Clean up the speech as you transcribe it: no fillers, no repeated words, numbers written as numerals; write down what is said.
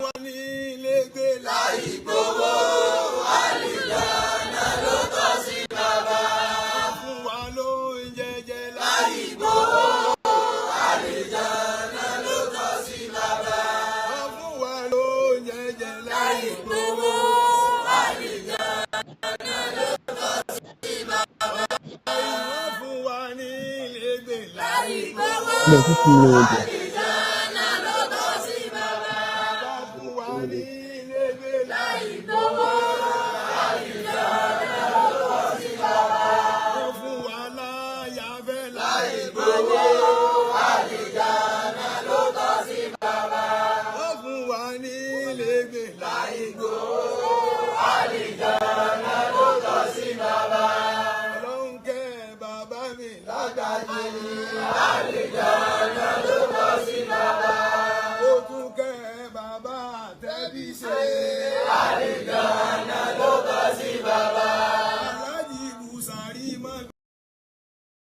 wá ní ilé gbé láì gbowó àlìjáná ló tọ́ sí bàbá. fún wa ló ń jẹjẹ láì gbowó àlìjáná ló tọ́ sí bàbá. fún wa ló ń jẹjẹ láì gbowó àlìjáná ló tọ́ sí bàbá. fún wa ní ilé gbé láì gbowó àlìjáná ló tọ́ sí bàbá. fún wa ní ilé gbé láì gbowó àlìjáná ló tọ́ sí bàbá. fún wa láyà fẹ́ láì gbowó àlìjáná ló tọ́ sí bàbá. fún wa ní ilé gbé láì gbowó àlìjáná ló tọ́ sí bàbá. Ọlọ́run kẹ́ bàbá mi lágbàjì àlìjáná ló tọ́ sí bàbá. ó tún kẹ́ bàbá àtẹ́bí ṣe.